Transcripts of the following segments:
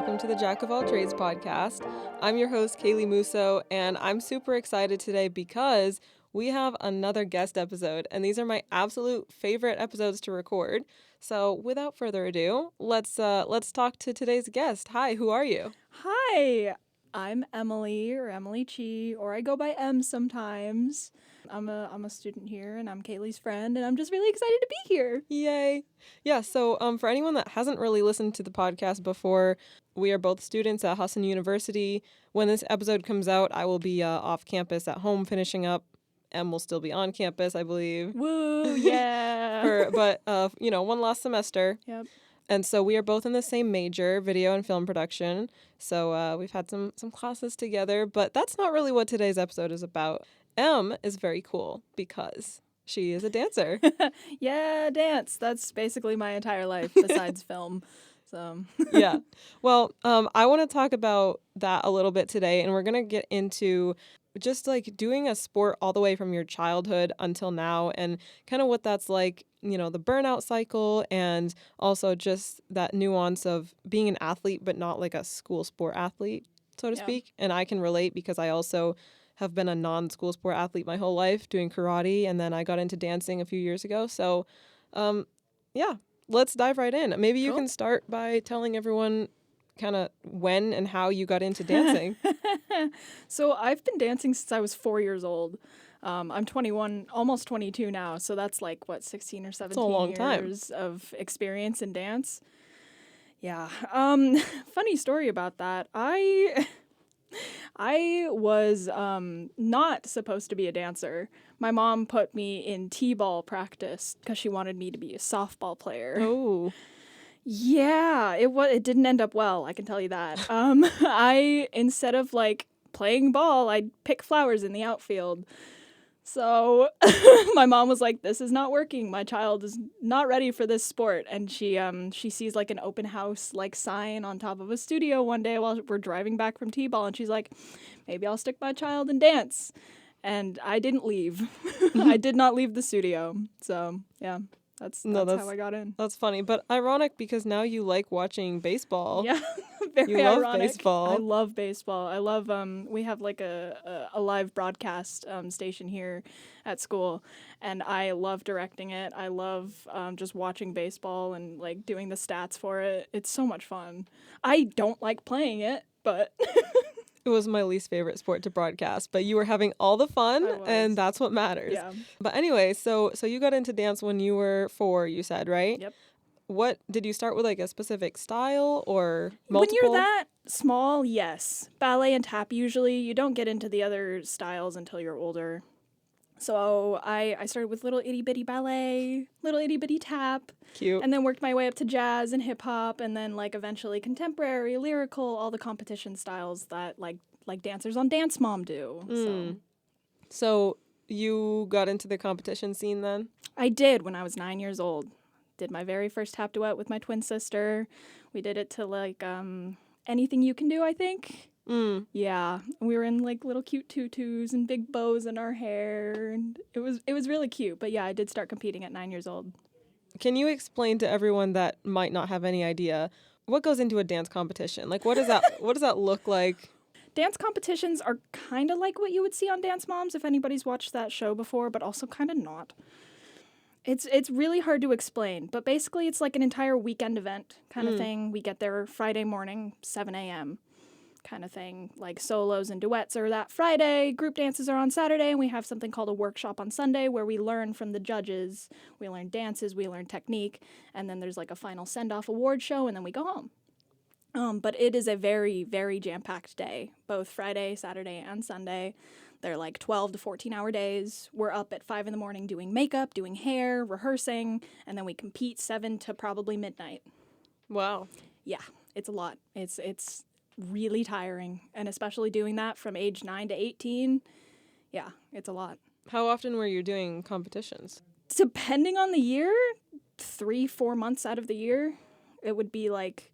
welcome to the Jack of All Trades podcast. I'm your host, Kaylee Musso, and I'm super excited today because we have another guest episode, and these are my absolute favorite episodes to record. So without further ado, let's talk to today's guest. Hi, who are you? Hi, I'm Emily, or Emily Chei, or I go by M sometimes. I'm a student here, and I'm Kaylee's friend, and I'm just really excited to be here. Yay. Yeah, so for anyone that hasn't really listened to the podcast before, we are both students at Hassan University. When this episode comes out, I will be off campus at home finishing up. Em will still be on campus, I believe. Woo, yeah. But one last semester. Yep. And so we are both in the same major, video and film production. So we've had some classes together, but that's not really what today's episode is about. Em is very cool because she is a dancer. Yeah, dance. That's basically my entire life besides film. So Yeah. Well, I want to talk about that a little bit today, and we're going to get into just like doing a sport all the way from your childhood until now and kind of what that's like, the burnout cycle, and also just that nuance of being an athlete but not like a school sport athlete, so to speak. And I can relate because I also have been a non-school sport athlete my whole life doing karate, and then I got into dancing a few years ago. So, yeah, let's dive right in. Maybe you can start by telling everyone kind of when and how you got into dancing. So I've been dancing since I was 4 years old. I'm 21, almost 22 now, so that's like, 16 or 17 a long years of experience in dance. Yeah. Funny story about that. I was not supposed to be a dancer. My mom put me in t-ball practice because she wanted me to be a softball player. Oh. Yeah, it didn't end up well, I can tell you that. Instead of like playing ball, I'd pick flowers in the outfield. So my mom was like, "This is not working. My child is not ready for this sport." And she sees like an open house like sign on top of a studio one day while we're driving back from t-ball, and she's like, "Maybe I'll stick my child in dance." And I didn't leave. I did not leave the studio. So yeah. That's how I got in. That's funny, but ironic because now you like watching baseball. Yeah, very ironic. love baseball. I love baseball. I love we have like a live broadcast station here at school, and I love directing it. I love just watching baseball and like doing the stats for it. It's so much fun. I don't like playing it, but It was my least favorite sport to broadcast, but you were having all the fun, and that's what matters. Yeah. But anyway, so you got into dance when you were 4, you said, right? Yep. What did you start with, like a specific style or multiple? When you're that small, yes. Ballet and tap usually. You don't get into the other styles until you're older. So I started with little itty bitty ballet, little itty bitty tap. Cute. And then worked my way up to jazz and hip hop, and then like eventually contemporary, lyrical, all the competition styles that like dancers on Dance Mom do. So you got into the competition scene then? I did when I was 9 years old. Did my very first tap duet with my twin sister. We did it to like Anything You Can Do, I think. Yeah, we were in like little cute tutus and big bows in our hair, and it was really cute. But yeah, I did start competing at 9 years old. Can you explain to everyone that might not have any idea what goes into a dance competition? Like, what does that look like? Dance competitions are kind of like what you would see on Dance Moms if anybody's watched that show before, but also kind of not. It's really hard to explain, but basically it's like an entire weekend event kind of thing. We get there Friday morning, 7 a.m. kind of thing. Like solos and duets are that Friday, group dances are on Saturday, and we have something called a workshop on Sunday where we learn from the judges. We learn dances, we learn technique, and then there's like a final send-off award show, and then we go home. But it is a very, very jam-packed day, both Friday, Saturday, and Sunday. They're like 12 to 14-hour days. We're up at 5 in the morning doing makeup, doing hair, rehearsing, and then we compete 7 to probably midnight. Wow. Yeah, it's a lot. It's really tiring, and especially doing that from age 9 to 18, yeah, it's a lot. How often were you doing competitions? Depending on the year, 3-4 months out of the year, it would be like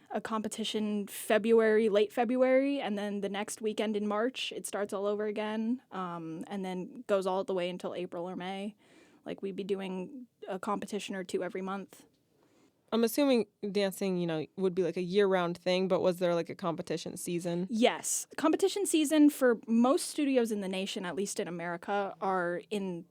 a competition late February, and then the next weekend in March, it starts all over again, and then goes all the way until April or May. Like, we'd be doing a competition or two every month. I'm assuming dancing, would be like a year-round thing, but was there like a competition season? Yes. Competition season for most studios in the nation, at least in America, are in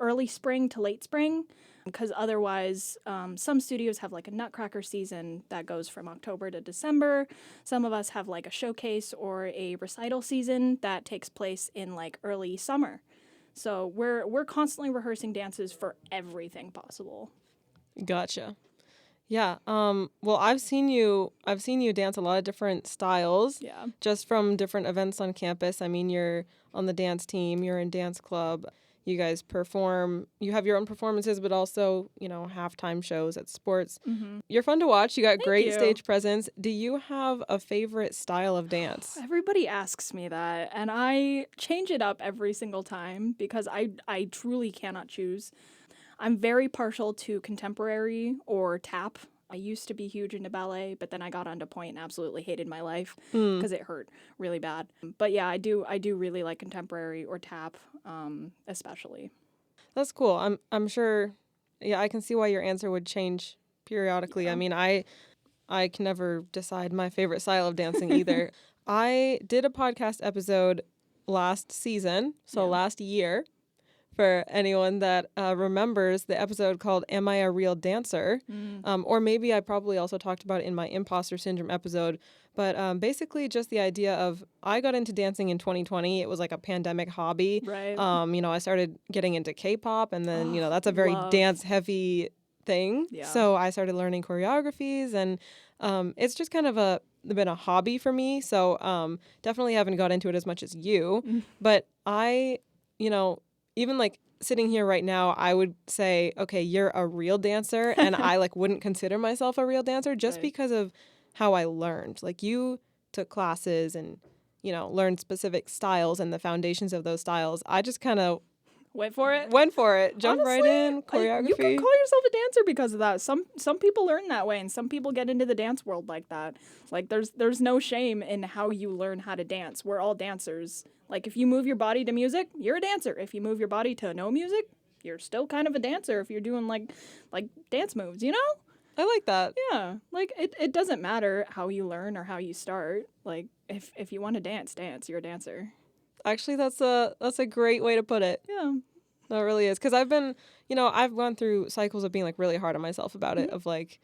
early spring to late spring. Because otherwise, some studios have like a Nutcracker season that goes from October to December. Some of us have like a showcase or a recital season that takes place in like early summer. So we're constantly rehearsing dances for everything possible. Gotcha. Yeah. Well, I've seen you dance a lot of different styles Yeah. just from different events on campus. I mean, you're on the dance team, you're in dance club. You guys perform. You have your own performances, but also, halftime shows at sports. Mm-hmm. You're fun to watch. You got Thank great you. stage presence. Do you have a favorite style of dance? Everybody asks me that, and I change it up every single time because I truly cannot choose. I'm very partial to contemporary or tap. I used to be huge into ballet, but then I got onto point and absolutely hated my life Hmm. because it hurt really bad. But yeah, I do really like contemporary or tap, especially. That's cool. I'm sure. Yeah, I can see why your answer would change periodically. I Yeah. mean, I can never decide my favorite style of dancing either. I did a podcast episode last season, so Yeah. last year, for anyone that remembers the episode called Am I a Real Dancer? Or maybe I probably also talked about it in my imposter syndrome episode. But basically, just the idea of I got into dancing in 2020. It was like a pandemic hobby. Right. I started getting into K-pop, and then, Oh, that's a very love. dance heavy thing. Yeah. So I started learning choreographies, and it's just kind of been a hobby for me. So definitely haven't got into it as much as you. Mm. But even like sitting here right now, I would say, okay, you're a real dancer, and I like wouldn't consider myself a real dancer just Right. because of how I learned. Like you took classes and learned specific styles and the foundations of those styles. I just kind of Wait for it. went for it, jumped right Honestly, in, you can choreography. call yourself a dancer because of that. Some people learn that way, and some people get into the dance world like that. Like there's no shame in how you learn how to dance. We're all dancers. Like if you move your body to music, you're a dancer. If you move your body to no music, you're still kind of a dancer. If you're doing like dance moves, I like that. Yeah. Like it doesn't matter how you learn or how you start. Like if you want to dance, you're a dancer. Actually, that's a great way to put it. Yeah. No, it really is. Because I've gone through cycles of being like really hard on myself about it. Of like,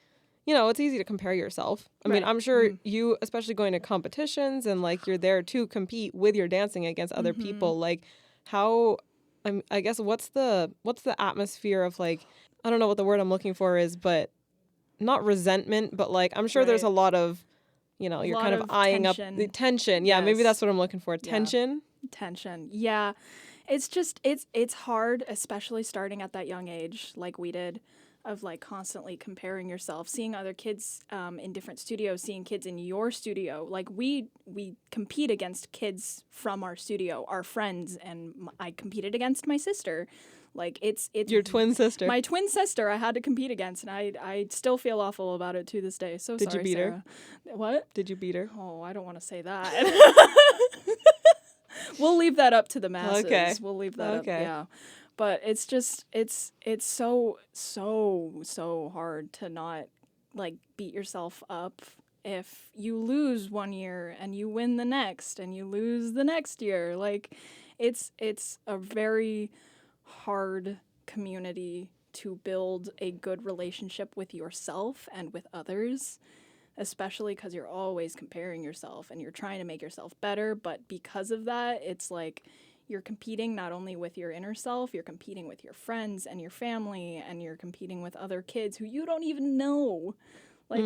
it's easy to compare yourself. I mean, Right. I'm sure you, especially going to competitions and like you're there to compete with your dancing against other people. Like, how? I guess what's the atmosphere of like, I don't know what the word I'm looking for is, but not resentment, but like I'm sure there's Right. a lot of, you're Lot kind of of eyeing up tension. the tension. Yeah, maybe Yes. that's what I'm looking for. Yeah. Tension. Tension. Yeah. It's just it's hard, especially starting at that young age like we did, of like constantly comparing yourself, seeing other kids in different studios, seeing kids in your studio. Like we compete against kids from our studio, our friends, and I competed against my sister. Like it's Your twin sister. my twin sister I had to compete against, and I still feel awful about it to this day. So Did you sorry, beat her? Sarah. What? Did you beat her? Oh, I don't want to say that. We'll leave that up to the masses. Okay. We'll leave that up. Okay. Yeah. But it's just it's so hard to not like beat yourself up if you lose one year and you win the next and you lose the next year. Like it's a very hard community to build a good relationship with yourself and with others, especially because you're always comparing yourself and you're trying to make yourself better. But because of that, it's like you're competing not only with your inner self, you're competing with your friends and your family, and you're competing with other kids who you don't even know. Like,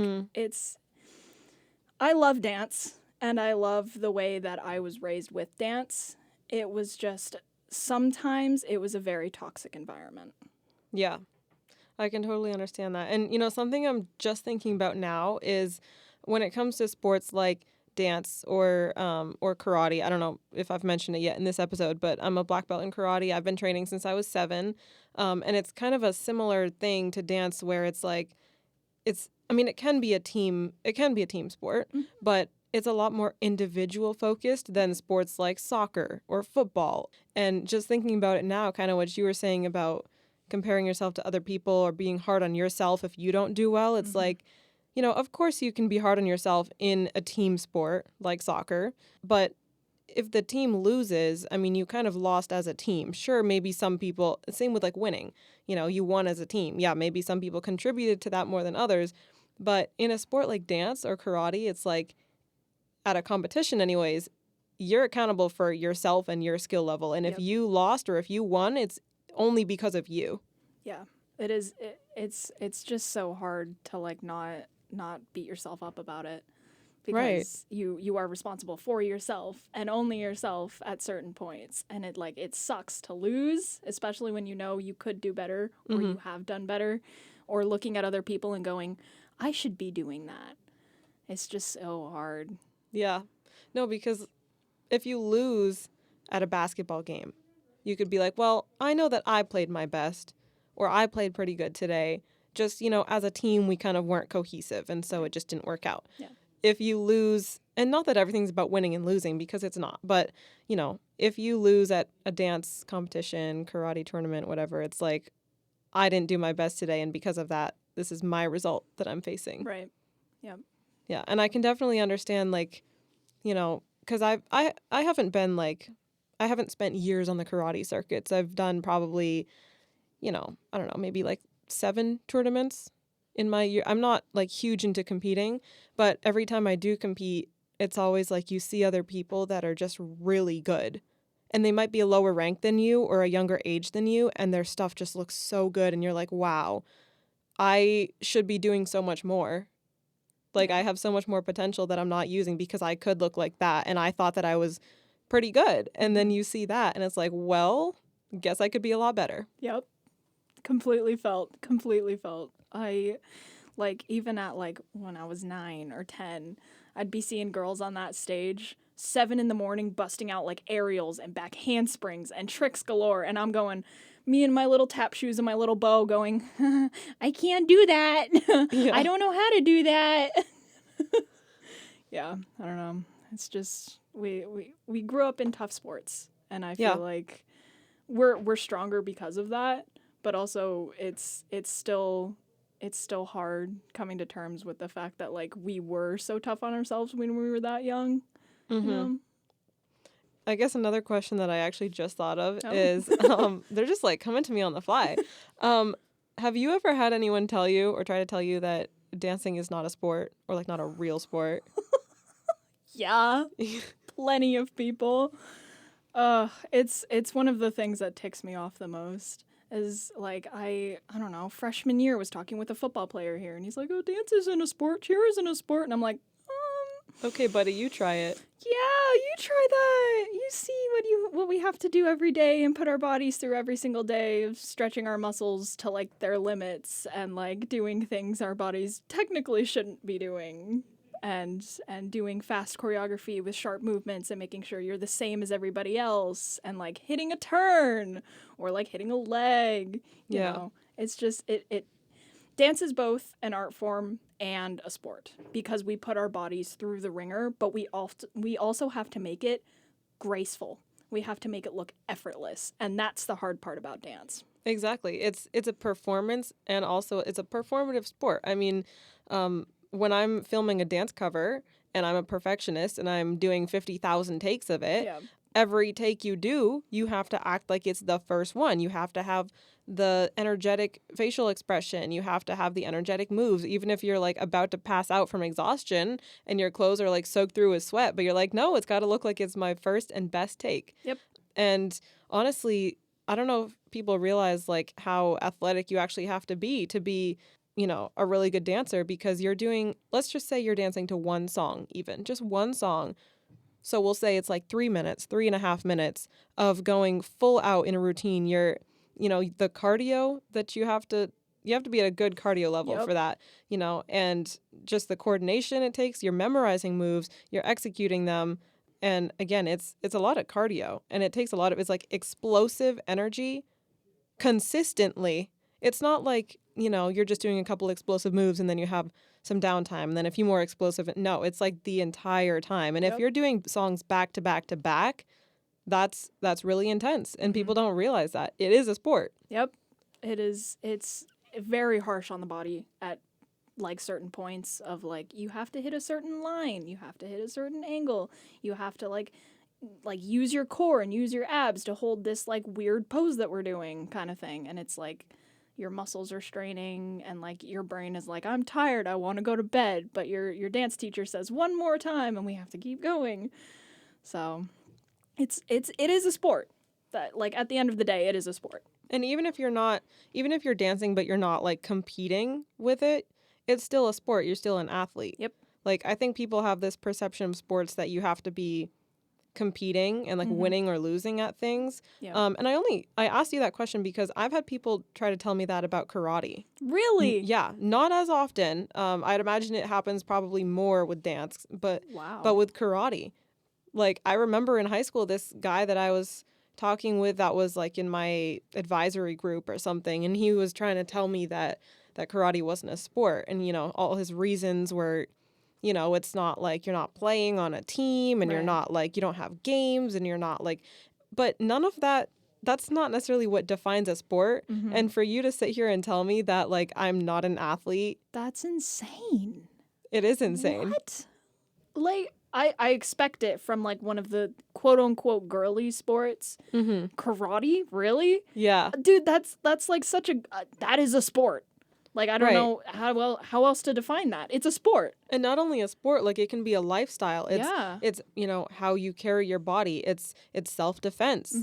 I love dance, and I love the way that I was raised with dance. It was just, sometimes it was a very toxic environment. Yeah. I can totally understand that. And, something I'm just thinking about now is when it comes to sports like dance or karate. I don't know if I've mentioned it yet in this episode, but I'm a black belt in karate. I've been training since I was 7. And it's kind of a similar thing to dance where it's like, it can be a team sport, but it's a lot more individual focused than sports like soccer or football. And just thinking about it now, kind of what you were saying about comparing yourself to other people or being hard on yourself if you don't do well. It's like, of course you can be hard on yourself in a team sport like soccer, but if the team loses, I mean, you kind of lost as a team. Sure, maybe some people, same with like winning, you won as a team. Yeah, maybe some people contributed to that more than others. But in a sport like dance or karate, it's like at a competition, anyways, you're accountable for yourself and your skill level. And if Yep. you lost or if you won, it's only because of you. Yeah, it is. It's just so hard to like not beat yourself up about it Right. because you are responsible for yourself and only yourself at certain points, and it sucks to lose, especially when you know you could do better or you have done better, or looking at other people and going, I should be doing that. It's just so hard. Yeah. No, because if you lose at a basketball game, you could be like, well, I know that I played my best or I played pretty good today. Just, as a team, we kind of weren't cohesive. And so it just didn't work out. Yeah. If you lose, and not that everything's about winning and losing because it's not, but, if you lose at a dance competition, karate tournament, whatever, it's like, I didn't do my best today. And because of that, this is my result that I'm facing. Right. Yep. Yeah. And I can definitely understand, like, because I haven't been like, I haven't spent years on the karate circuits. I've done probably, I don't know, maybe like 7 tournaments in my year. I'm not like huge into competing, but every time I do compete, it's always like you see other people that are just really good. And they might be a lower rank than you or a younger age than you, and their stuff just looks so good. And you're like, wow, I should be doing so much more. Like, I have so much more potential that I'm not using because I could look like that. And I thought that I was pretty good. And then you see that, and it's like, well, guess I could be a lot better. Yep. Completely felt. I, like, even at, like, when I was 9 or 10, I'd be seeing girls on that stage, 7 in the morning, busting out, like, aerials and back handsprings and tricks galore, and I'm going, me and my little tap shoes and my little bow going, I can't do that. Yeah. I don't know how to do that. Yeah, I don't know. It's just, we grew up in tough sports, and I feel like we're stronger because of that. But also, it's still hard coming to terms with the fact that like we were so tough on ourselves when we were that young. You know? I guess another question that I actually just thought of is, they're just like coming to me on the fly. Have you ever had anyone tell you or try to tell you that dancing is not a sport or like not a real sport? Yeah, plenty of people. It's one of the things that ticks me off the most. Is like I don't know, freshman year was talking with a football player here, and he's like, "Oh, dance isn't a sport, cheer isn't a sport," and I'm like, Okay, buddy, you try it. yeah, you try that. You see what we have to do every day and put our bodies through every single day of stretching our muscles to like their limits and like doing things our bodies technically shouldn't be doing. And doing fast choreography with sharp movements and making sure you're the same as everybody else and like hitting a turn or like hitting a leg. You know. It's just it dance is both an art form and a sport because we put our bodies through the ringer, but we also have to make it graceful. We have to make it look effortless, and that's the hard part about dance. Exactly. It's a performance, and also it's a performative sport. I mean, when I'm filming a dance cover and I'm a perfectionist and I'm doing 50,000 takes of it, every take you do, you have to act like it's the first one. You have to have the energetic facial expression. You have to have the energetic moves, even if you're like about to pass out from exhaustion and your clothes are like soaked through with sweat, but you're like, no, it's got to look like it's my first and best take. Yep. And honestly, I don't know if people realize like how athletic you actually have to be, a really good dancer, because let's just say you're dancing to one song, even just one song. So we'll say it's like 3.5 minutes of going full out in a routine. The cardio that you have to be at a good cardio level for that, and just the coordination it takes. You're memorizing moves, you're executing them. And again, it's a lot of cardio, and it takes it's like explosive energy consistently. It's not like, you're just doing a couple explosive moves and then you have some downtime and then a few more explosive. No, it's like the entire time. And if you're doing songs back to back to back, that's really intense. And people don't realize that. It is a sport. Yep. It's very harsh on the body at like certain points of like you have to hit a certain line, you have to hit a certain angle, you have to like use your core and use your abs to hold this like weird pose that we're doing kind of thing. And it's like your muscles are straining and like your brain is like, I'm tired, I want to go to bed, but your dance teacher says one more time and we have to keep going. So it is a sport. That like at the end of the day it is a sport. And even if you're dancing but you're not like competing with it, it's still a sport. You're still an athlete. Yep. Like I think people have this perception of sports that you have to be competing and like winning or losing at things. Yeah. And I asked you that question because I've had people try to tell me that about karate. Really? Yeah, not as often. I'd imagine it happens probably more with dance, but Wow. with karate. Like I remember in high school this guy that I was talking with that was like in my advisory group or something, and he was trying to tell me that karate wasn't a sport, and all his reasons were, it's not like you're not playing on a team, and you're Right. not like you don't have games, and you're not like, but none of that. That's not necessarily what defines a sport. And for you to sit here and tell me that like I'm not an athlete, That's insane. it is insane. What? Like I expect it from like one of the quote unquote girly sports. Karate? Really? Yeah. Dude, that's like such a that is a sport. Like I don't Right. know how else to define that. It's a sport. And not only a sport, like it can be a lifestyle. Yeah. It's how you carry your body. It's self-defense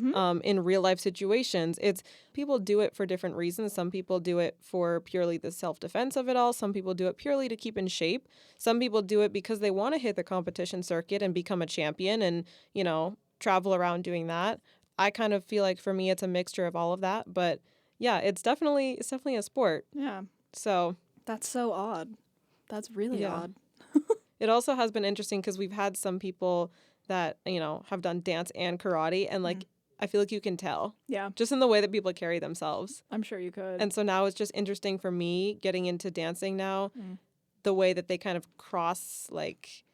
in real life situations. It's people do it for different reasons. Some people do it for purely the self-defense of it all. Some people do it purely to keep in shape. Some people do it because they want to hit the competition circuit and become a champion and, travel around doing that. I kind of feel like for me it's a mixture of all of that, but yeah, it's definitely a sport. Yeah. So, That's so odd. That's really Yeah. odd. it also has been interesting because we've had some people that, have done dance and karate. And like, I feel like you can tell Yeah. just in the way that people carry themselves. I'm sure you could. And so now it's just interesting for me getting into dancing now, the way that they kind of cross, like,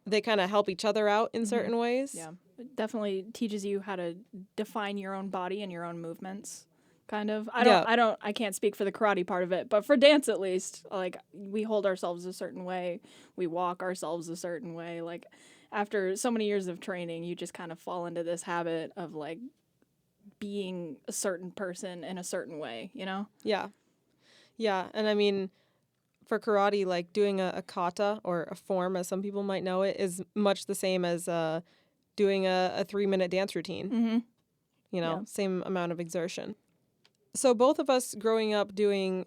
they kind of help each other out in certain ways. Yeah. It definitely teaches you how to define your own body and your own movements. Kind of. I can't speak for the karate part of it, but for dance at least, like we hold ourselves a certain way, we walk ourselves a certain way. Like after so many years of training, you just kind of fall into this habit of like being a certain person in a certain way, Yeah. Yeah. And I mean, for karate, like doing a kata or a form, as some people might know it, is much the same as doing a 3-minute dance routine. Same amount of exertion. So both of us growing up doing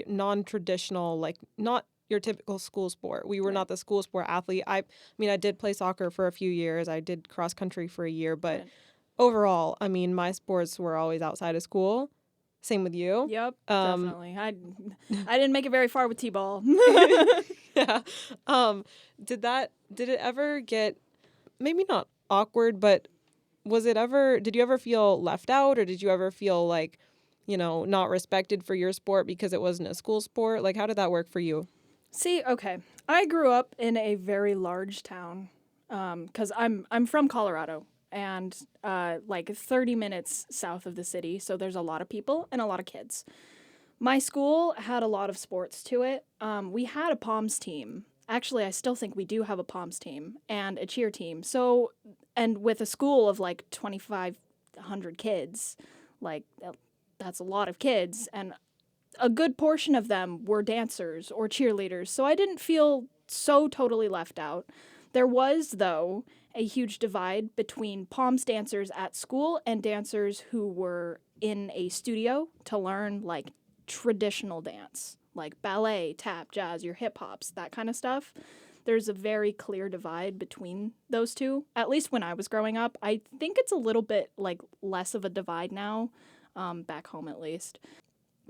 non-traditional, like not your typical school sport. We were not the school sport athlete. I mean, I did play soccer for a few years. I did cross country for a year. But overall, I mean, my sports were always outside of school. Same with you. Yep, definitely. I didn't make it very far with t-ball. Yeah. Did it ever get, maybe not awkward, but did you ever feel left out, or did you ever feel like, not respected for your sport because it wasn't a school sport? Like, how did that work for you? See, okay. I grew up in a very large town because I'm from Colorado and like 30 minutes south of the city. So there's a lot of people and a lot of kids. My school had a lot of sports to it. We had a POMS team. Actually, I still think we do have a POMS team and a cheer team. So, and with a school of like 2,500 kids, like that's a lot of kids, and a good portion of them were dancers or cheerleaders, so I didn't feel so totally left out. There was, though, a huge divide between POMS dancers at school and dancers who were in a studio to learn, like, traditional dance, like ballet, tap, jazz, your hip-hops, that kind of stuff. There's a very clear divide between those two, at least when I was growing up. I think it's a little bit, like, less of a divide now, back home at least.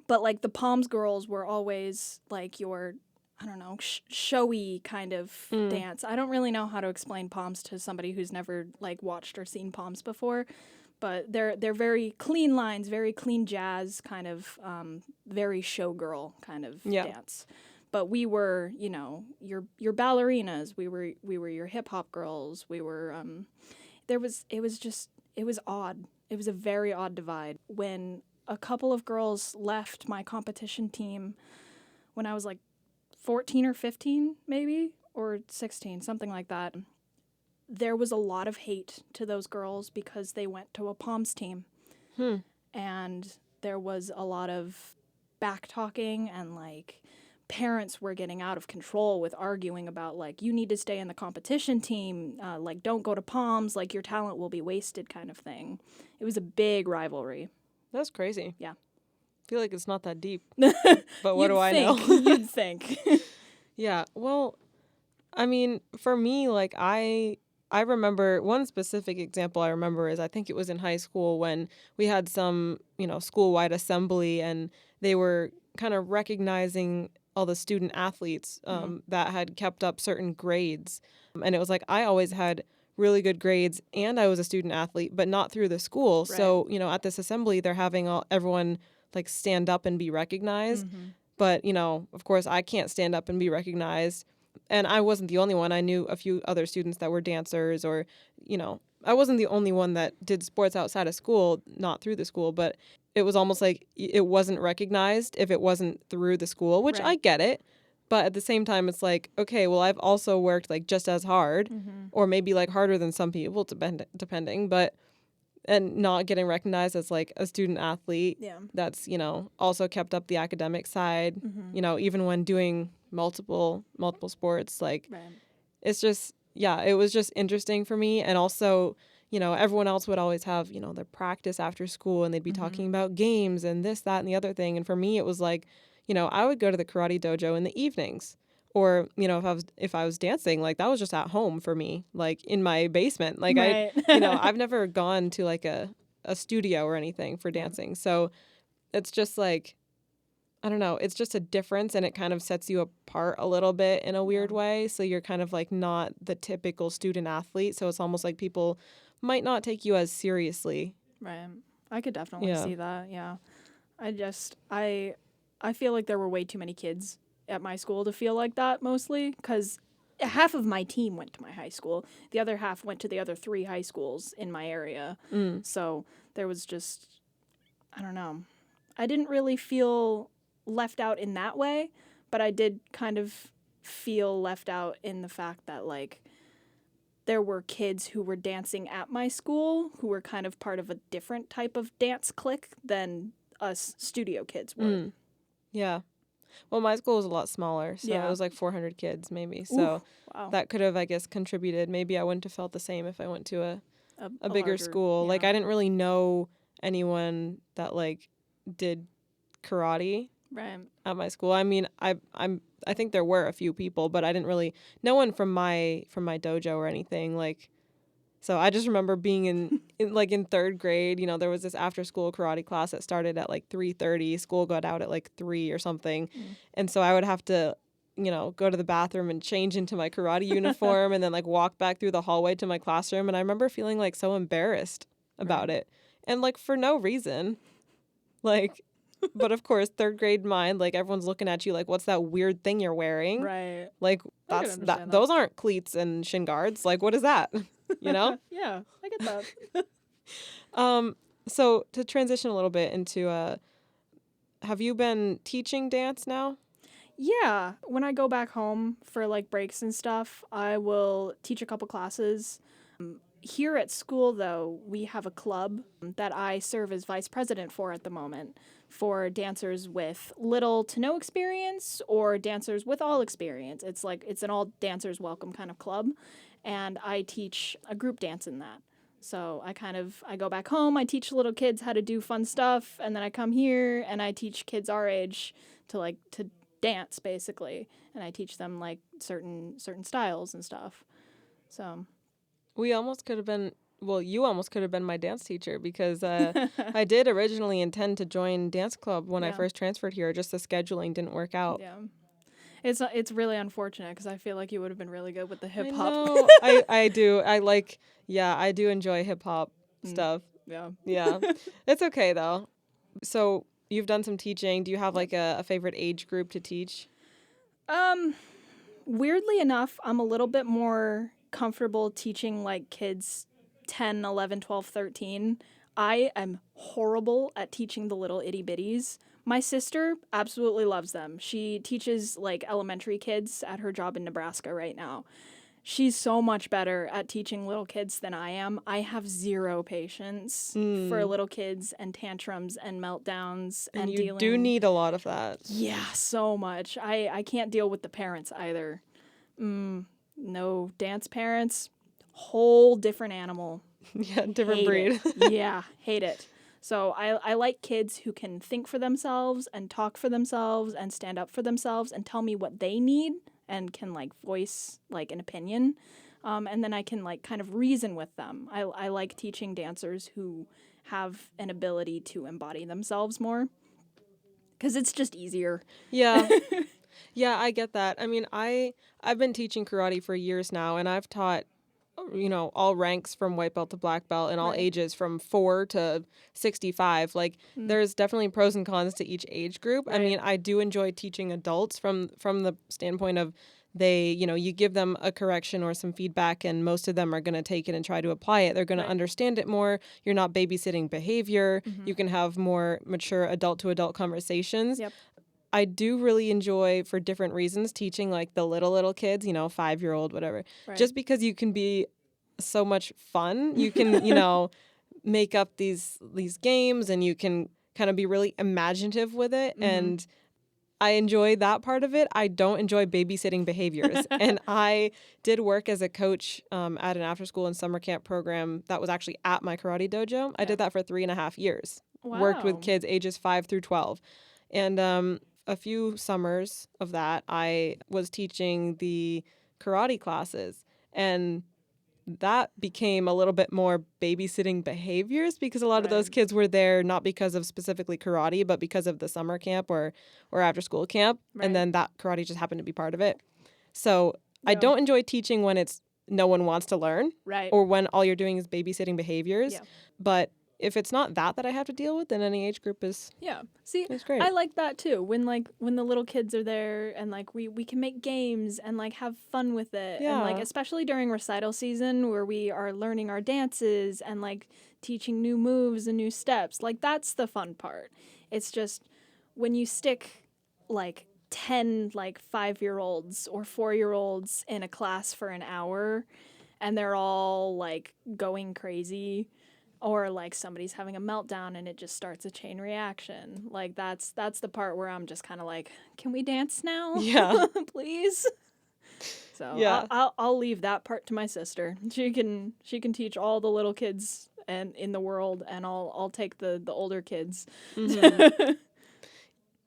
But, like, the POMS girls were always, like, your, I don't know, showy kind of dance. I don't really know how to explain POMS to somebody who's never, like, watched or seen POMS before. But they're very clean lines, very clean jazz, kind of very showgirl kind of dance. But we were, your ballerinas. We were your hip hop girls. We were, it was odd. It was a very odd divide when a couple of girls left my competition team when I was like 14 or 15, maybe, or 16, something like that. There was a lot of hate to those girls because they went to a POMS team. And there was a lot of back talking, and like parents were getting out of control with arguing about like, you need to stay in the competition team, like don't go to POMS, like your talent will be wasted kind of thing. It was a big rivalry. That's crazy. Yeah. I feel like it's not that deep. But what do I know? You'd think. Yeah. Well, I mean, for me, like I remember one specific example I remember is I think it was in high school when we had some, school-wide assembly, and they were kind of recognizing all the student athletes that had kept up certain grades. And it was like I always had really good grades and I was a student athlete, but not through the school. Right. So, at this assembly, they're having everyone like stand up and be recognized. But, of course, I can't stand up and be recognized. And I wasn't the only one. I knew a few other students that were dancers, or, I wasn't the only one that did sports outside of school, not through the school, but it was almost like it wasn't recognized if it wasn't through the school, which Right. I get it. But at the same time, it's like, okay, well, I've also worked like just as hard, or maybe like harder than some people, depending, but and not getting recognized as like a student athlete that's, also kept up the academic side, even when doing multiple sports, like it's just, it was just interesting for me. And also, everyone else would always have, their practice after school, and they'd be talking about games and this, that, and the other thing. And for me, it was like, I would go to the karate dojo in the evenings. Or, if I was dancing, like that was just at home for me, like in my basement. Like Right. I've never gone to like a studio or anything for dancing. So it's just like, I don't know, it's just a difference, and it kind of sets you apart a little bit in a weird way. So you're kind of like not the typical student athlete. So it's almost like people might not take you as seriously. Right. I could definitely Yeah. see that. Yeah. I feel like there were way too many kids at my school to feel like that, mostly because half of my team went to my high school. The other half went to the other 3 high schools in my area. So there was just, I don't know. I didn't really feel left out in that way, but I did kind of feel left out in the fact that like there were kids who were dancing at my school who were kind of part of a different type of dance clique than us studio kids were. Yeah. Well, my school was a lot smaller, so Yeah. it was like 400 kids maybe. So Wow. that could have, I guess, contributed. Maybe I wouldn't have felt the same if I went to a bigger larger, school. yeah. Like I didn't really know anyone that like did karate Right. at my school. I mean, I think there were a few people, but I didn't really no one from my dojo or anything. Like, so I just remember being in third grade. There was this after school karate class that started at like 3:30. School got out at like 3 or something, and so I would have to, go to the bathroom and change into my karate uniform, and then like walk back through the hallway to my classroom. And I remember feeling like so embarrassed about it, and like for no reason, like. But of course, third grade mind, like everyone's looking at you like, what's that weird thing you're wearing? Right. Like I can that's understand that. those aren't cleats and shin guards. Like what is that? Yeah, I get that. So to transition a little bit into have you been teaching dance now? Yeah, when I go back home for like breaks and stuff, I will teach a couple classes. Here at school, though, we have a club that I serve as vice president for at the moment, for dancers with little to no experience or dancers with all experience. It's an all dancers welcome kind of club, and I teach a group dance in that. So I go back home, I teach little kids how to do fun stuff, and then I come here and I teach kids our age to dance basically, and I teach them like certain styles and stuff. So We almost could have been, well, you almost could have been my dance teacher, because I did originally intend to join dance club when I Yeah. first transferred here. Just the scheduling didn't work out. yeah, it's really unfortunate because I feel like you would have been really good with the hip I hop. know. I do. I do enjoy hip hop stuff. Yeah. Yeah. It's okay though. So you've done some teaching. Do you have like a favorite age group to teach? Weirdly enough, I'm a little bit more comfortable teaching like kids 10, 11, 12, 13. I am horrible at teaching the little itty bitties. My sister absolutely loves them. She teaches like elementary kids at her job in Nebraska right now. She's so much better at teaching little kids than I am. I have zero patience for Mm. little kids and tantrums and meltdowns And and you do dealing. need a lot of that. Yeah, so much. I can't deal with the parents either. No, dance parents, whole different animal. Yeah, different Hate it. breed. Yeah, hate it. So I like kids who can think for themselves and talk for themselves and stand up for themselves and tell me what they need and can like voice like an opinion. And then I can like kind of reason with them. I like teaching dancers who have an ability to embody themselves more because it's just easier. Yeah. Yeah, I get that. I mean, I've been teaching karate for years now, and I've taught, all ranks from white belt to black belt and all Right. ages from 4 to 65. Like, there's definitely pros and cons to each age group. I Right. mean, I do enjoy teaching adults from the standpoint of you give them a correction or some feedback, and most of them are going to take it and try to apply it. They're going to Right. understand it more. You're not babysitting behavior. You can have more mature adult to adult conversations. Yep. I do really enjoy, for different reasons, teaching like the little kids, 5-year-old, whatever. Right. Just because you can be so much fun. You can, make up these games, and you can kind of be really imaginative with it. And I enjoy that part of it. I don't enjoy babysitting behaviors. And I did work as a coach at an after school and summer camp program that was actually at my karate dojo. I did that for 3.5 years. Worked with Wow. kids ages 5 through 12. And a few summers of that, I was teaching the karate classes. And that became a little bit more babysitting behaviors, because a lot of those Right. kids were there not because of specifically karate, but because of the summer camp or after school camp. Right. And then that karate just happened to be part of it. So I Yeah. don't enjoy teaching when it's no one wants to learn, Right. or when all you're doing is babysitting behaviors. Yeah. But if it's not that I have to deal with, then any age group is Yeah. See, great. I like that too. When the little kids are there and like we can make games and like have fun with it. And like Yeah. especially during recital season where we are learning our dances and like teaching new moves and new steps. Like that's the fun part. It's just when you stick like 10 like 5-year-olds or 4-year-olds in a class for an hour and they're all like going crazy, or like somebody's having a meltdown and it just starts a chain reaction. Like that's the part where I'm just kind of like, can we dance now? Yeah. Please. So Yeah. I'll leave that part to my sister. She can teach all the little kids and in the world, and I'll take the older kids.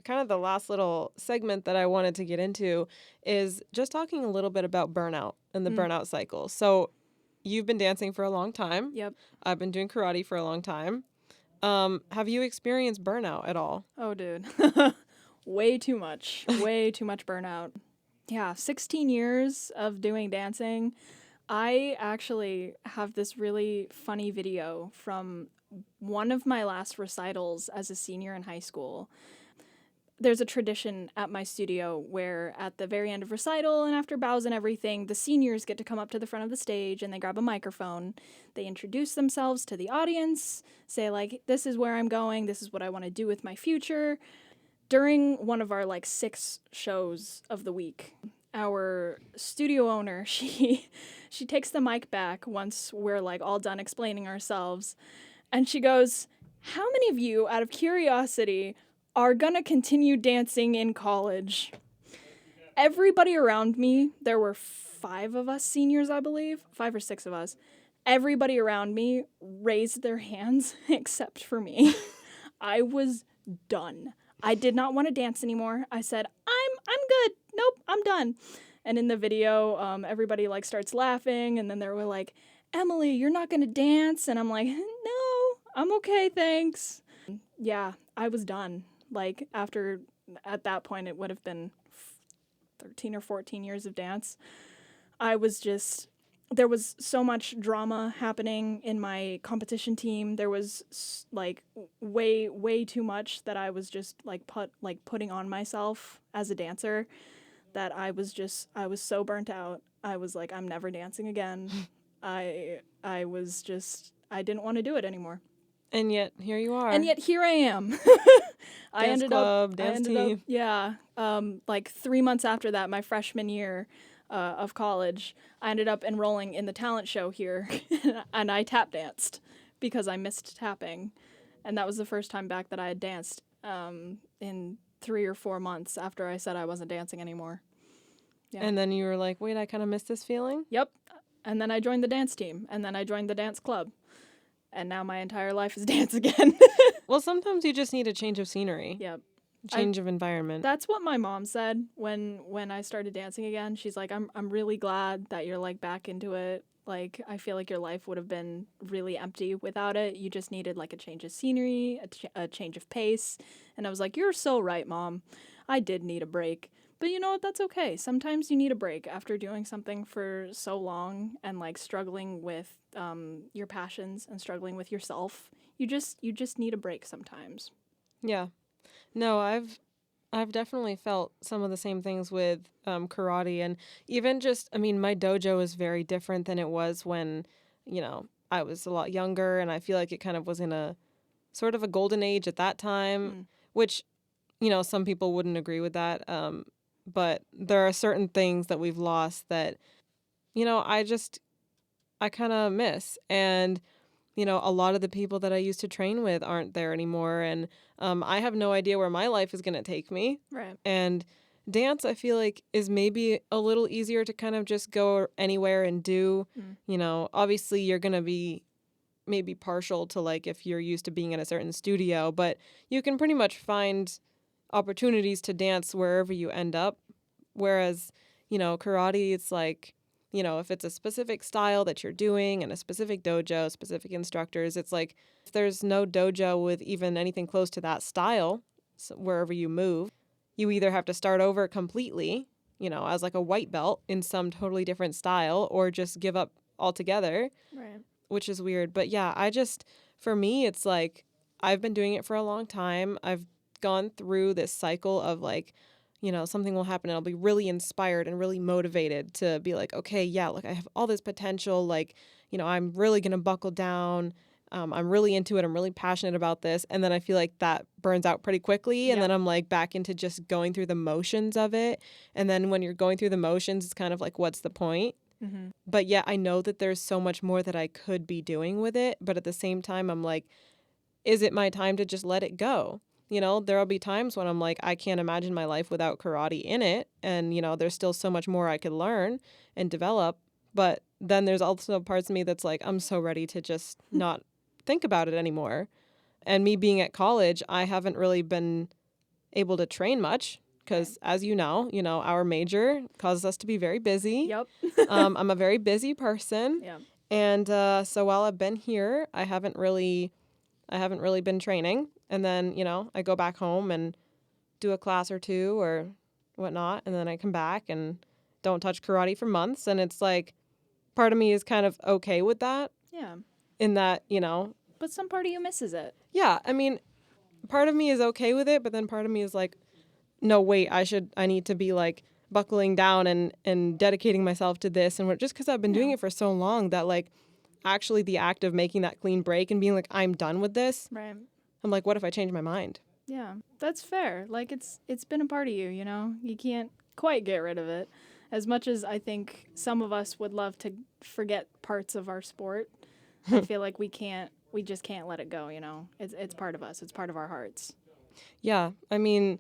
Kind of the last little segment that I wanted to get into is just talking a little bit about burnout and the burnout cycle. So you've been dancing for a long time. Yep. I've been doing karate for a long time. Have you experienced burnout at all? Oh, dude. Way too much. Way too much burnout. Yeah, 16 years of doing dancing. I actually have this really funny video from one of my last recitals as a senior in high school. There's a tradition at my studio where at the very end of recital and after bows and everything, the seniors get to come up to the front of the stage and they grab a microphone. They introduce themselves to the audience, say like, this is where I'm going, this is what I want to do with my future. During one of our like 6 shows of the week, our studio owner, she takes the mic back once we're like all done explaining ourselves, and she goes, "How many of you, out of curiosity, are gonna continue dancing in college?" Everybody around me, there were 5 of us seniors, I believe, 5 or 6 of us. Everybody around me raised their hands except for me. I was done. I did not want to dance anymore. I said, I'm good. Nope, I'm done. And in the video, everybody like starts laughing, and then they were like, "Emily, you're not gonna dance?" And I'm like, "No, I'm okay, thanks." Yeah, I was done. Like at that point, it would have been 13 or 14 years of dance. There was so much drama happening in my competition team. There was like way too much that I was just like putting on myself as a dancer, that I was so burnt out. I was like, I'm never dancing again. I didn't want to do it anymore. And yet here you And are. yet here I am. Dance club, dance team. Yeah, like 3 months after that, my freshman year of college, I ended up enrolling in the talent show here, and I tap danced because I missed tapping, and that was the first time back that I had danced in 3 or 4 months after I said I wasn't dancing anymore. Yeah. And then you were like, wait, I kind of miss this feeling. Yep. And then I joined the dance team, and then I joined the dance club, and now my entire life is dance again. Well, sometimes you just need a change of scenery, Yep. change of environment. That's what my mom said when I started dancing again. She's like, I'm really glad that you're like back into it. Like, I feel like your life would have been really empty without it. You just needed like a change of scenery, a change of pace. And I was like, you're so right, Mom. I did need a break. But you know what? That's okay. Sometimes you need a break after doing something for so long and like struggling with your passions and struggling with yourself. You just need a break sometimes. Yeah. No, I've definitely felt some of the same things with karate, and even just, I mean, my dojo is very different than it was when, I was a lot younger, and I feel like it kind of was in a sort of a golden age at that time, Mm. which, some people wouldn't agree with that. But there are certain things that we've lost that, I kind of miss. And, a lot of the people that I used to train with aren't there anymore. And I have no idea where my life is going to take me. Right. And dance, I feel like, is maybe a little easier to kind of just go anywhere and do. Obviously, you're going to be maybe partial to like if you're used to being in a certain studio, but you can pretty much find opportunities to dance wherever you end up. Whereas, karate, it's like, if it's a specific style that you're doing and a specific dojo, specific instructors, it's like if there's no dojo with even anything close to that style, so wherever you move, you either have to start over completely, as like a white belt in some totally different style, or just give up altogether, Right. which is weird. But yeah, for me, it's like I've been doing it for a long time. I've gone through this cycle of like, something will happen and I'll be really inspired and really motivated to be like, okay, yeah, look, I have all this potential. Like, I'm really going to buckle down. I'm really into it. I'm really passionate about this. And then I feel like that burns out pretty quickly. And Yep. then I'm like back into just going through the motions of it. And then when you're going through the motions, it's kind of like, what's the point? Mm-hmm. But yeah, I know that there's so much more that I could be doing with it. But at the same time, I'm like, is it my time to just let it go? There'll be times when I'm like, I can't imagine my life without karate in it. And, there's still so much more I could learn and develop. But then there's also parts of me that's like, I'm so ready to just not think about it anymore. And me being at college, I haven't really been able to train much because, as our major causes us to be very busy. Yep. I'm a very busy person. Yeah. And so while I've been here, I haven't really been training. And then, I go back home and do a class or two or whatnot. And then I come back and don't touch karate for months. And it's like, part of me is kind of okay with that. Yeah. In that, But some part of you misses it. yeah, I mean, part of me is okay with it. But then part of me is like, no, wait, I need to be like buckling down and dedicating myself to this. And just because I've been doing it for so long that like, actually the act of making that clean break and being like, I'm done with this. Right. I'm like, what if I change my mind? Yeah. That's fair. Like it's been a part of you, You can't quite get rid of it. As much as I think some of us would love to forget parts of our sport, I feel like we just can't let it go, It's part of us. It's part of our hearts. Yeah. I mean,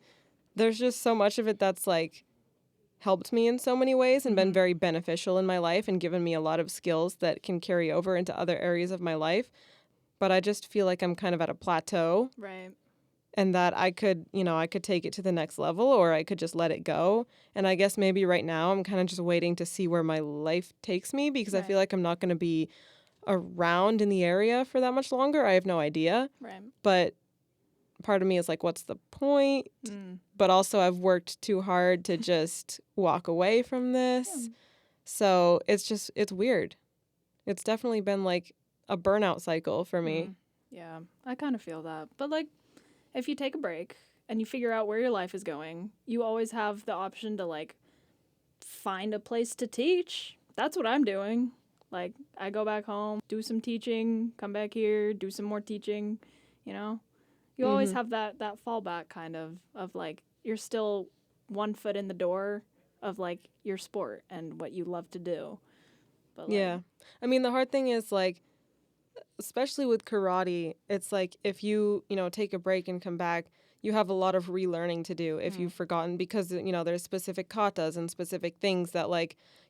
there's just so much of it that's like helped me in so many ways and been very beneficial in my life and given me a lot of skills that can carry over into other areas of my life. But I just feel like I'm kind of at a plateau. Right. And that I could take it to the next level or I could just let it go. And I guess maybe right now I'm kind of just waiting to see where my life takes me because I feel like I'm not going to be around in the area for that much longer. I have no idea. Right. But part of me is like, what's the point? But also I've worked too hard to just walk away from this. Yeah. So it's weird. It's definitely been like a burnout cycle for me. Yeah, I kind of feel that. But like, if you take a break and you figure out where your life is going, you always have the option to like find a place to teach. That's what I'm doing. Like, I go back home, do some teaching, come back here, do some more teaching, you know? You always Mhm. have that fallback kind of like, you're still one foot in the door of like your sport and what you love to do. But like, Yeah. I mean, the hard thing is like especially with karate, it's like if you take a break and come back, you have a lot of relearning to do if you've forgotten because there's specific katas and specific things that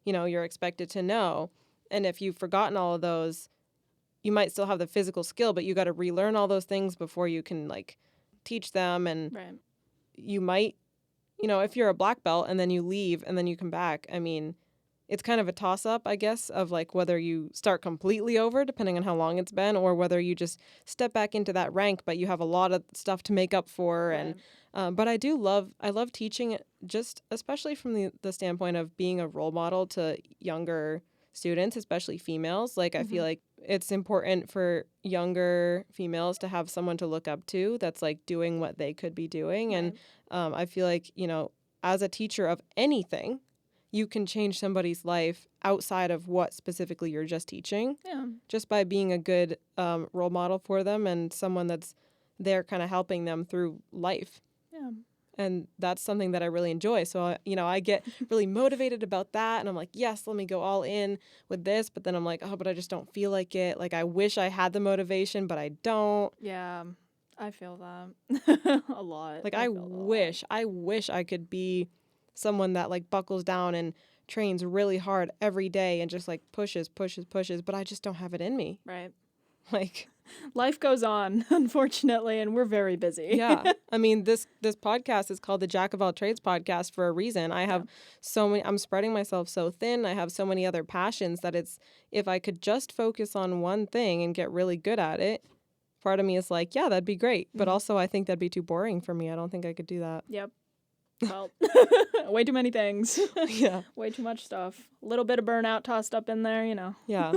you're expected to know. And if you've forgotten all of those, you might still have the physical skill, but you got to relearn all those things before you can like teach them. And right. you might, if you're a black belt and then you leave and then you come back, I mean, it's kind of a toss up, I guess, of like whether you start completely over, depending on how long it's been, or whether you just step back into that rank, but you have a lot of stuff to make up for. Right. And but I love teaching it, just especially from the standpoint of being a role model to younger students, especially females. Like I feel like it's important for younger females to have someone to look up to that's like doing what they could be doing. And I feel like as a teacher of anything, you can change somebody's life outside of what specifically you're just teaching, Yeah. just by being a good role model for them and someone that's there kind of helping them through life. Yeah. And that's something that I really enjoy. So, I get really motivated about that. And I'm like, yes, let me go all in with this. But then I'm like, oh, but I just don't feel like it. Like, I wish I had the motivation, but I don't. Yeah. I feel that a lot. Like, I I feel that a lot. wish I could be someone that like buckles down and trains really hard every day and just like pushes, but I just don't have it in me. Right. Like, Life goes on, unfortunately, and we're very busy. yeah. I mean, this podcast is called the Jack of All Trades podcast for a reason. I have I'm spreading myself so thin. I have so many other passions that if I could just focus on one thing and get really good at it, part of me is like, yeah, that'd be great. But also I think that'd be too boring for me. I don't think I could do that. Yep. Well, way too many things. Yeah. Way too much stuff. A little bit of burnout tossed up in there, Yeah.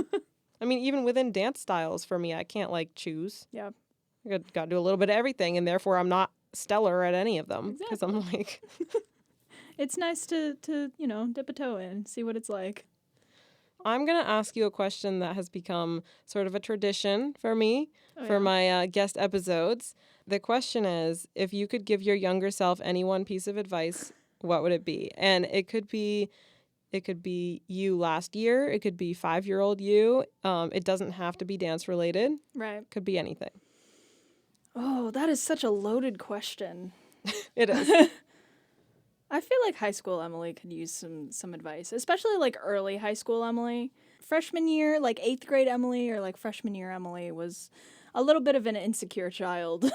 I mean, even within dance styles for me, I can't like choose. Yeah. I got to do a little bit of everything, and therefore I'm not stellar at any of them because I'm like, It's nice to dip a toe in, see what it's like. I'm going to ask you a question that has become sort of a tradition for me for my guest episodes. The question is, if you could give your younger self any one piece of advice, what would it be? And it could be you last year. It could be 5-year-old you. It doesn't have to be dance related. Right. Could be anything. Oh, that is such a loaded question. It is. I feel like high school Emily could use some advice, especially like early high school Emily. Freshman year, like 8th grade Emily or like freshman year Emily was a little bit of an insecure child,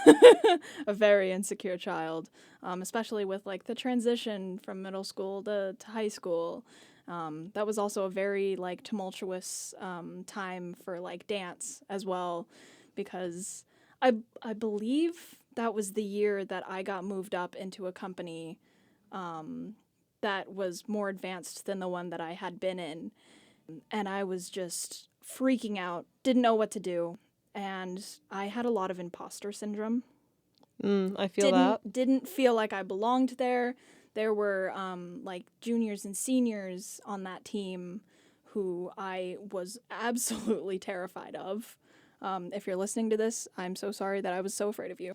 a very insecure child, especially with like the transition from middle school to high school. That was also a very like tumultuous time for like dance as well, because I believe that was the year that I got moved up into a company that was more advanced than the one that I had been in. And I was just freaking out, didn't know what to do. And I had a lot of imposter syndrome. I feel that. Didn't feel like I belonged there. There were like juniors and seniors on that team who I was absolutely terrified of. If you're listening to this, I'm so sorry that I was so afraid of you.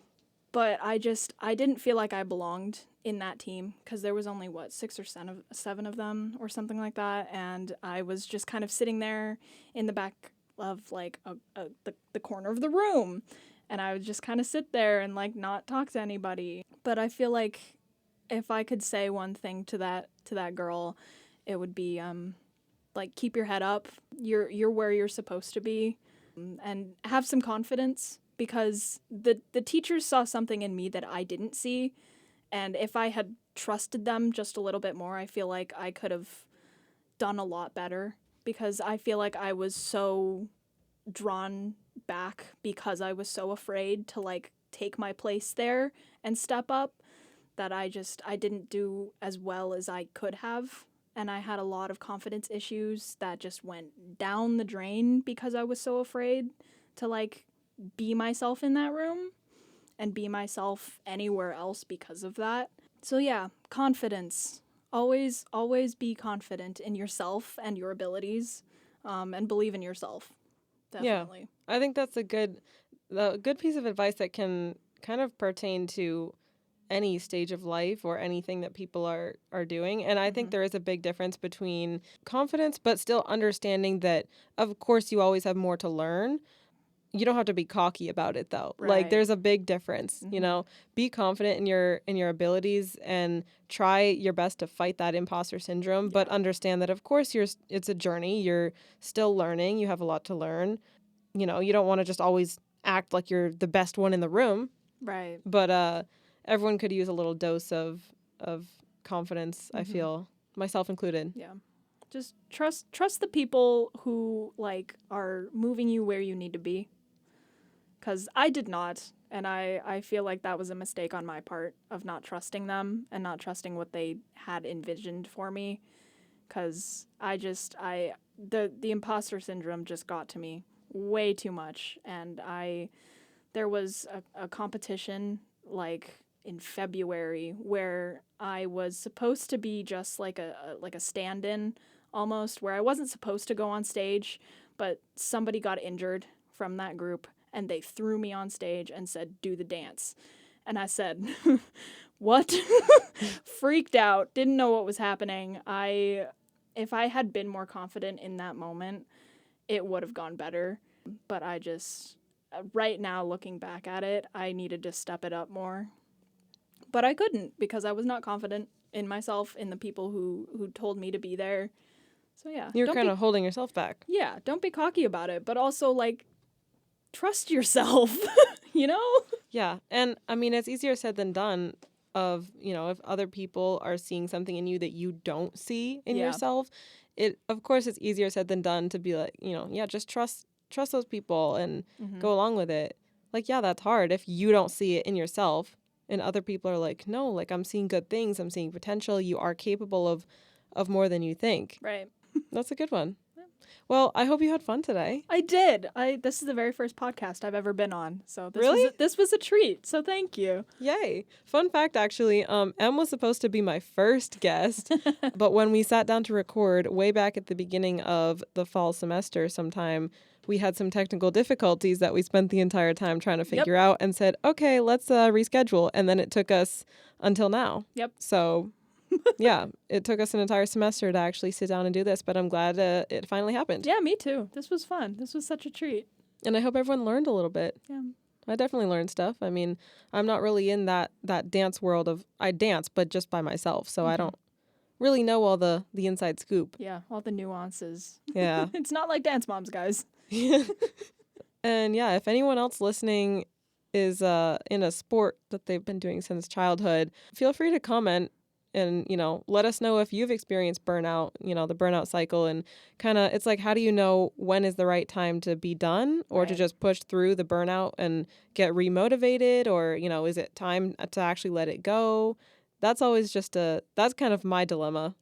But I didn't feel like I belonged in that team because there was only, 6 or 7 of them or something like that. And I was just kind of sitting there in the back of like the corner of the room. And I would just kind of sit there and like not talk to anybody. But I feel like if I could say one thing to that girl, it would be like keep your head up. You're where you're supposed to be, and have some confidence. Because the teachers saw something in me that I didn't see, and if I had trusted them just a little bit more, I feel like I could have done a lot better, because I feel like I was so drawn back because I was so afraid to like take my place there and step up, that I didn't do as well as I could have, and I had a lot of confidence issues that just went down the drain because I was so afraid to like be myself in that room and be myself anywhere else because of that. So yeah, confidence. Always be confident in yourself and your abilities. and believe in yourself. Yeah. Definitely. I think that's a good piece of advice that can kind of pertain to any stage of life or anything that people are doing. And I think there is a big difference between confidence, but still understanding that, of course, you always have more to learn. You don't have to be cocky about it though. Like Right. there's a big difference, you know. Be confident in your abilities and try your best to fight that imposter syndrome, but understand that of course it's a journey. You're still learning. You have a lot to learn. You know, you don't want to just always act like you're the best one in the room, Right. but everyone could use a little dose of confidence, I feel, myself included. Yeah. Just trust the people who like are moving you where you need to be. Because I did not, and I feel like that was a mistake on my part of not trusting them and not trusting what they had envisioned for me. Because the imposter syndrome just got to me way too much, and there was a competition like in February where I was supposed to be just like a stand-in almost, where I wasn't supposed to go on stage, but somebody got injured from that group and they threw me on stage and said, "Do the dance." And I said, "What?" Freaked out, didn't know what was happening. If I had been more confident in that moment, it would have gone better. But I just, right now, looking back at it, I needed to step it up more. But I couldn't because I was not confident in myself, in the people who told me to be there. So yeah, You're kind of holding yourself back. yeah, don't be cocky about it, but also like trust yourself, you know? Yeah. And I mean, it's easier said than done of, you know, if other people are seeing something in you that you don't see in Yeah. yourself, of course it's easier said than done to be like, you know, yeah, just trust those people and go along with it. Like, yeah, that's hard if you don't see it in yourself and other people are like, "No, like I'm seeing good things, I'm seeing potential, you are capable of more than you think." Right. That's a good one. Well, I hope you had fun today. I did. This is the very first podcast I've ever been on. So Really? This was a treat. So thank you. Yay. Fun fact, actually, Em was supposed to be my first guest, but when we sat down to record way back at the beginning of the fall semester sometime, we had some technical difficulties that we spent the entire time trying to figure out and said, okay, let's reschedule. And then it took us until now. Yep. So, yeah, it took us an entire semester to actually sit down and do this, but I'm glad it finally happened. Yeah, me too. This was fun. This was such a treat. And I hope everyone learned a little bit. Yeah. I definitely learned stuff. I mean, I'm not really in that dance world of, I dance, but just by myself. So I don't really know all the inside scoop. Yeah, all the nuances. Yeah. It's not like Dance Moms, guys. And yeah, if anyone else listening is in a sport that they've been doing since childhood, feel free to comment and, you know, let us know if you've experienced burnout, you know, the burnout cycle, and kind of, it's like, how do you know when is the right time to be done or to just push through the burnout and get remotivated, or, you know, is it time to actually let it go? That's always just that's kind of my dilemma.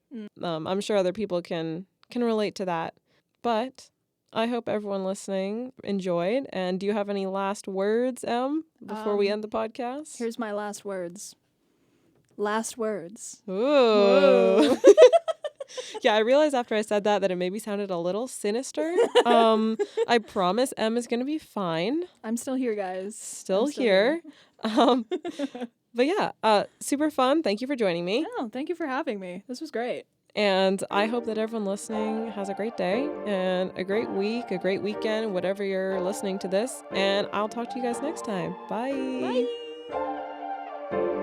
I'm sure other people can relate to that, but I hope everyone listening enjoyed. And do you have any last words, Em, before we end the podcast? Here's my last words. Last words. Ooh. Whoa. Yeah, I realized after I said that it maybe sounded a little sinister. I promise Em is going to be fine. I'm still here, guys. Still here. But yeah, super fun. Thank you for joining me. Oh, thank you for having me. This was great. And I hope that everyone listening has a great day and a great week, a great weekend, whatever you're listening to this. And I'll talk to you guys next time. Bye. Bye.